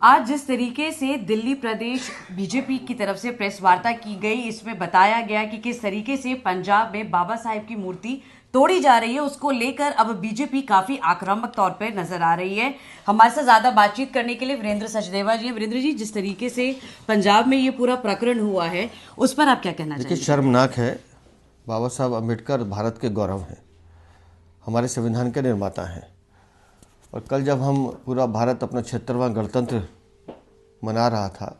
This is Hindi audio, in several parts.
आज जिस तरीके से दिल्ली प्रदेश बीजेपी की तरफ से प्रेस वार्ता की गई, इसमें बताया गया कि किस तरीके से पंजाब में बाबा साहेब की मूर्ति तोड़ी जा रही है, उसको लेकर अब बीजेपी काफी आक्रामक तौर पर नजर आ रही है। हमारे साथ ज्यादा बातचीत करने के लिए वीरेंद्र सचदेवा जी हैं। वीरेंद्र जी, जिस तरीके से पंजाब में ये पूरा प्रकरण हुआ है, उस पर आप क्या कहना चाहेंगे? देखिए, शर्मनाक है। बाबा साहब अम्बेडकर भारत के गौरव हैं, हमारे संविधान के निर्माता हैं। और कल जब हम पूरा भारत अपना 76वां गणतंत्र मना रहा था,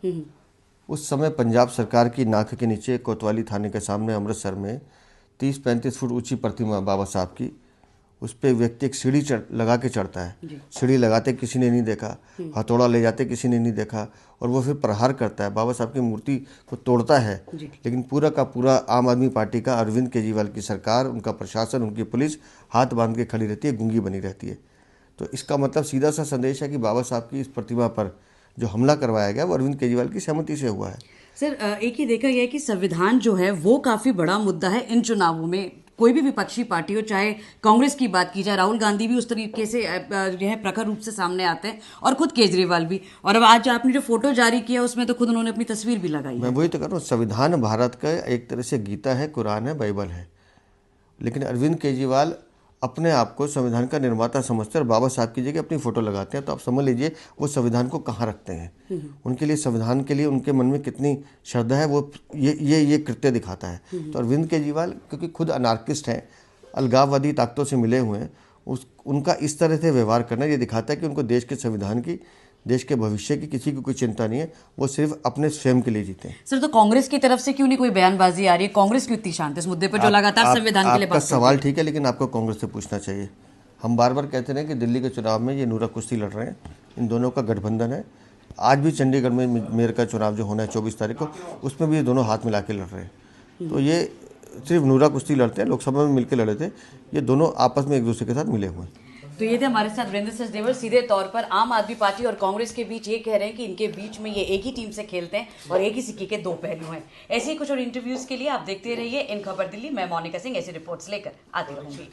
उस समय पंजाब सरकार की नाक के नीचे कोतवाली थाने के सामने अमृतसर में 30-35 फुट ऊंची प्रतिमा बाबा साहब की, उस पर व्यक्ति एक सीढ़ी लगा के चढ़ता है। सीढ़ी लगाते किसी ने नहीं देखा, हथौड़ा ले जाते किसी ने नहीं देखा, और वो फिर प्रहार करता है, बाबा साहब की मूर्ति को तोड़ता है। लेकिन पूरा का पूरा आम आदमी पार्टी का, अरविंद केजरीवाल की सरकार, उनका प्रशासन, उनकी पुलिस हाथ बांध के खड़ी रहती है, गूंगी बनी रहती है। तो इसका मतलब सीधा सा संदेश है कि बाबा साहब की इस प्रतिमा पर जो हमला करवाया गया वो अरविंद केजरीवाल की सहमति से हुआ है। सर, एक ही देखा गया है कि संविधान जो है वो काफी बड़ा मुद्दा है इन चुनावों में। कोई भी विपक्षी पार्टी हो, चाहे कांग्रेस की बात की जाए, राहुल गांधी भी उस तरीके से जो है प्रखर रूप से सामने आते हैं, और खुद केजरीवाल भी। और अब आज आपने जो फोटो जारी किया उसमें तो खुद उन्होंने अपनी तस्वीर भी लगाई। मैं वही तो कर रहा हूँ, संविधान भारत का एक तरह से गीता है, कुरान है, बाइबल है। लेकिन अरविंद केजरीवाल अपने आप को संविधान का निर्माता समझते हैं और बाबा साहब की जगह अपनी फोटो लगाते हैं। तो आप समझ लीजिए वो संविधान को कहाँ रखते हैं। उनके लिए, संविधान के लिए उनके मन में कितनी श्रद्धा है, वो ये कृत्य दिखाता है। तो अरविंद केजरीवाल क्योंकि खुद अनार्किस्ट हैं, अलगाववादी ताकतों से मिले हुए हैं, उनका इस तरह से व्यवहार करना ये दिखाता है कि उनको देश के संविधान की, देश के भविष्य की किसी की कोई चिंता नहीं है, वो सिर्फ अपने स्वयं के लिए जीते हैं। सर, तो कांग्रेस की तरफ से क्यों नहीं कोई बयानबाजी आ रही है? कांग्रेस क्यों इतनी शांत है इस मुद्दे पर, जो लगातार संविधान के लिए बात? सवाल ठीक है, लेकिन आपको कांग्रेस से पूछना चाहिए। हम बार बार कहते रहे कि दिल्ली के चुनाव में ये नूरा कुश्ती लड़ रहे हैं, इन दोनों का गठबंधन है। आज भी चंडीगढ़ में मेयर का चुनाव जो होना है 24 तारीख को, उसमें भी ये दोनों हाथ मिला के लड़ रहे हैं। तो ये सिर्फ नूरा कुश्ती लड़ते हैं, लोकसभा में मिलकर लड़े थे, ये दोनों आपस में एक दूसरे के साथ मिले हुए हैं। तो ये थे हमारे साथ वीरेंद्र सचदेवा। सीधे तौर पर आम आदमी पार्टी और कांग्रेस के बीच ये कह रहे हैं कि इनके बीच में ये एक ही टीम से खेलते हैं और एक ही सिक्के के दो पहलू हैं। ऐसे ही कुछ और इंटरव्यूज के लिए आप देखते रहिए इन खबर दिल्ली। मैं मोनिका सिंह ऐसी रिपोर्ट्स लेकर आती रहूंगी।